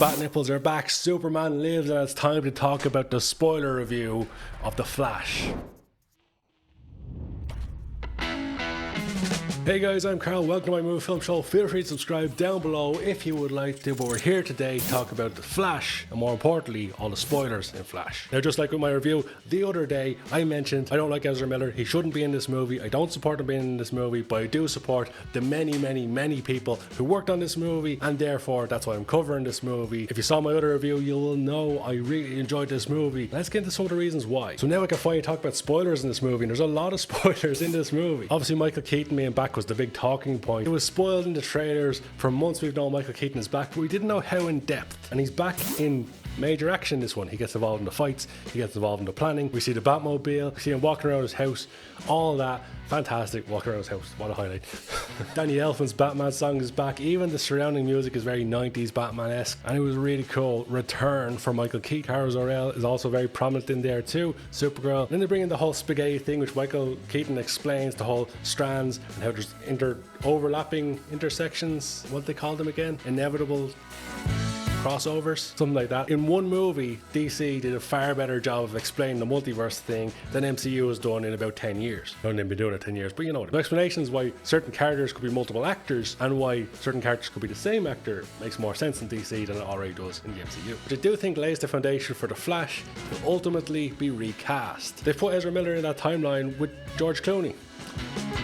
Bat nipples are back, Superman lives, and it's time to talk about the spoiler review of The Flash. Hey guys, I'm Karl, welcome to my movie film show. Feel free to subscribe down below if you would like to, but we're here today to talk about The Flash, and more importantly, all the spoilers in Flash. Now, just like with my review the other day, I mentioned I don't like Ezra Miller, he shouldn't be in this movie, I don't support him being in this movie, but I do support the many people who worked on this movie, and therefore that's why I'm covering this movie. If you saw my other review, you will know I really enjoyed this movie. Let's get into some of the reasons why. So now I can finally talk about spoilers in this movie, and there's a lot of spoilers in this movie. Obviously, Michael Keaton being back was the big talking point. It was spoiled in the trailers. For months we've known Michael Keaton is back, but we didn't know how in depth. And he's back in major action this one. He gets involved in the fights, he gets involved in the planning. We see the Batmobile, we see him walking around his house, all that. Fantastic, walking around his house, what a highlight. Danny Elfman's Batman song is back. Even the surrounding music is very 90s Batman-esque, and it was a really cool return for Michael Keaton. Karl is also very prominent in there too. Supergirl. Then they bring in the whole spaghetti thing, which Michael Keaton explains, the whole strands and how there's overlapping intersections, what they call them again? Inevitable crossovers, something like that. In one movie, DC did a far better job of explaining the multiverse thing than MCU has done in about 10 years. I haven't been doing it 10 years, but you know, the explanations why certain characters could be multiple actors and why certain characters could be the same actor makes more sense in DC than it already does in the MCU. Which I do think lays the foundation for The Flash to ultimately be recast. They put Ezra Miller in that timeline with George Clooney.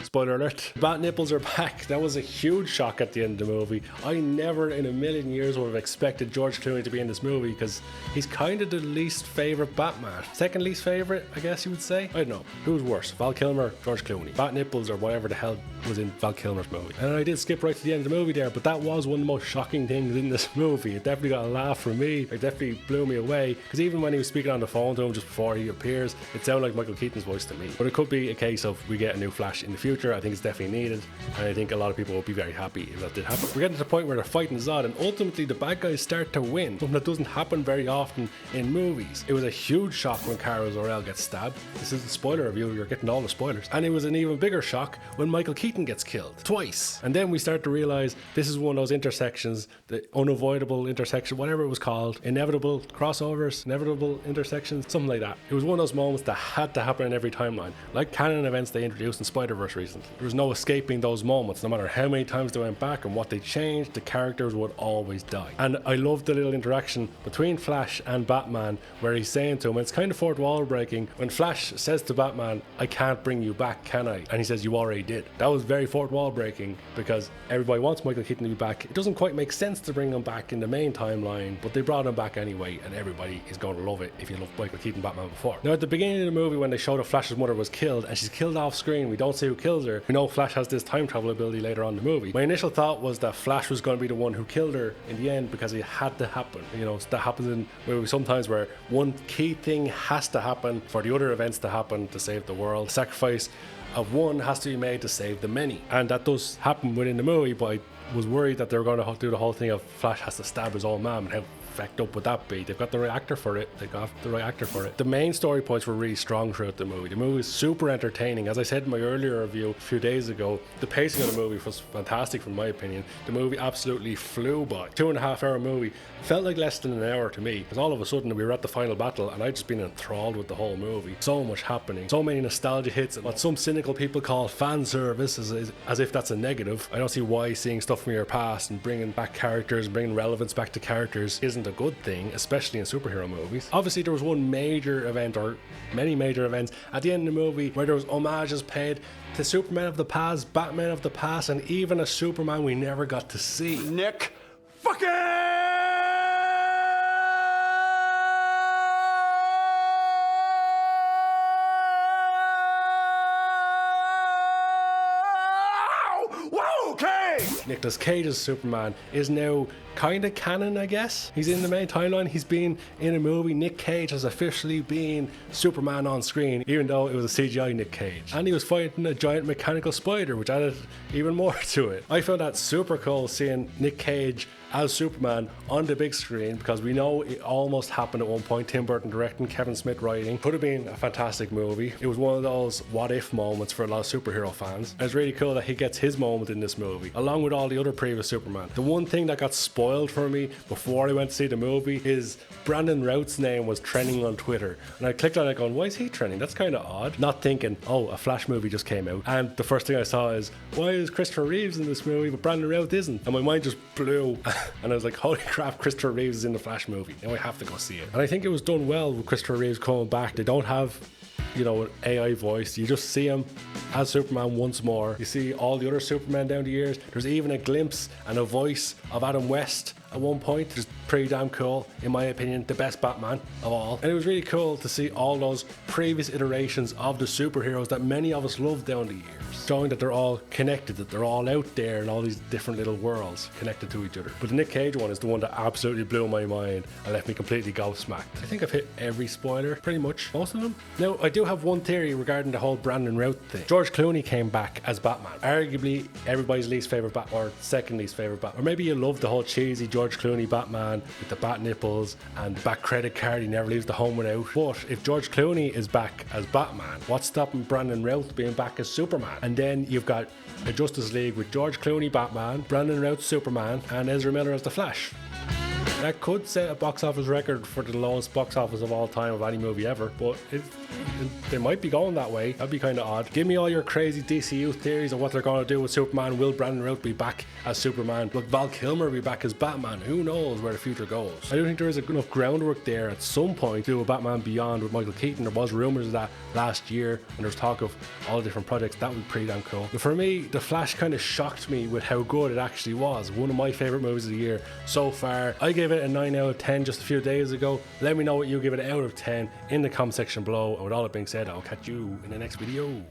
Spoiler alert. Bat nipples are back. That was a huge shock at the end of the movie. I never in a million years would have expected George Clooney to be in this movie because he's kind of the least favourite Batman. Second least favourite, I guess you would say. I don't know. Who's worse? Val Kilmer, George Clooney. Bat nipples or whatever the hell was in Val Kilmer's movie. And I did skip right to the end of the movie there, but that was one of the most shocking things in this movie. It definitely got a laugh from me. It definitely blew me away because even when he was speaking on the phone to him just before he appears, it sounded like Michael Keaton's voice to me. But it could be a case of we get a new Flash in the future. I think it's definitely needed, and I think a lot of people will be very happy if that did happen. We're getting to the point where they're fighting Zod, and ultimately the bad guys start to win, something that doesn't happen very often in movies. It was a huge shock when Karl Zor-El gets stabbed. This is the spoiler review, you're getting all the spoilers. And it was an even bigger shock when Michael Keaton gets killed twice. And then we start to realize this is one of those intersections, the unavoidable intersection, whatever it was called, inevitable crossovers, inevitable intersections, something like that. It was one of those moments that had to happen in every timeline, like canon events they introduced in Spider-Verse recently. There was no escaping those moments. No matter how many times they went back and what they changed, the characters would always die. And I loved the little interaction between Flash and Batman where he's saying to him, it's kind of fourth wall breaking, when Flash says to Batman, I can't bring you back, can I? And he says, you already did. That was very fourth wall breaking because everybody wants Michael Keaton to be back. It doesn't quite make sense to bring him back in the main timeline, but they brought him back anyway, and everybody is going to love it if you loved Michael Keaton Batman before. Now at the beginning of the movie when they show that Flash's mother was killed and she's killed off screen, we don't see who kills her. We know Flash has this time travel ability later on in the movie. My initial thought was that Flash was going to be the one who killed her in the end because it had to happen. You know, that happens in movies sometimes where one key thing has to happen for the other events to happen to save the world. The sacrifice of one has to be made to save the many. And that does happen within the movie, but I was worried that they were going to do the whole thing of Flash has to stab his old mom and how effect up would that be? They've got the right actor for it. The main story points were really strong throughout the movie. The movie is super entertaining. As I said in my earlier review a few days ago, the pacing of the movie was fantastic from my opinion. The movie absolutely flew by. 2.5 hour movie felt like less than an hour to me because all of a sudden we were at the final battle and I'd just been enthralled with the whole movie. So much happening, so many nostalgia hits, and what some cynical people call fan service as if that's a negative. I don't see why seeing stuff from your past and bringing back characters and bringing relevance back to characters isn't a good thing, especially in superhero movies. Obviously there was one major event, or many major events at the end of the movie, where there was homages paid to Superman of the past, Batman of the past, and even a Superman we never got to see. Nick fucking Nicolas Cage's Superman is now kind of canon, I guess. He's in the main timeline. He's been in a movie. Nick Cage has officially been Superman on screen, even though it was a CGI Nick Cage. And he was fighting a giant mechanical spider, which added even more to it. I found that super cool seeing Nick Cage as Superman on the big screen, because we know it almost happened at one point. Tim Burton directing, Kevin Smith writing. Could have been a fantastic movie. It was one of those what if moments for a lot of superhero fans. And it's really cool that he gets his moment in this movie. A along with all the other previous Superman. The one thing that got spoiled for me before I went to see the movie is Brandon Routh's name was trending on Twitter, and I clicked on it going, why is he trending? That's kind of odd. Not thinking, oh, a Flash movie just came out, and the first thing I saw is, why is Christopher Reeves in this movie but Brandon Routh isn't? And my mind just blew and I was like, holy crap, Christopher Reeves is in the Flash movie. Now I have to go see it. And I think it was done well with Christopher Reeves coming back. They don't have, you know, an AI voice. You just see him as Superman once more. You see all the other Supermen down the years. There's even a glimpse and a voice of Adam West at one point, which is pretty damn cool, in my opinion, the best Batman of all. And it was really cool to see all those previous iterations of the superheroes that many of us loved down the years, showing that they're all connected, that they're all out there in all these different little worlds connected to each other. But the Nick Cage one is the one that absolutely blew my mind and left me completely gobsmacked. I think I've hit every spoiler, pretty much, most of them. Now, I do have one theory regarding the whole Brandon Routh thing. George Clooney came back as Batman, arguably everybody's least favourite Batman, or second least favourite Batman. Or maybe you love the whole cheesy George Clooney Batman with the bat nipples and the back credit card, he never leaves the home without. But if George Clooney is back as Batman, what's stopping Brandon Routh being back as Superman? And then you've got a Justice League with George Clooney Batman, Brandon Routh Superman, and Ezra Miller as the Flash. That could set a box office record for the lowest box office of all time of any movie ever, but they might be going that way. That'd be kind of odd. Give me all your crazy DCU theories of what they're going to do with Superman. Will Brandon Routh be back as Superman? Will Val Kilmer be back as Batman? Who knows where the future goes? I do think there is enough groundwork there at some point to do a Batman Beyond with Michael Keaton. There was rumours of that last year, and there was talk of all the different projects. That would be pretty damn cool. But for me, The Flash kind of shocked me with how good it actually was. One of my favourite movies of the year so far. I gave it a 9 out of 10 just a few days ago. Let me know what you give it out of 10 in the comment section below. And with all that being said, I'll catch you in the next video.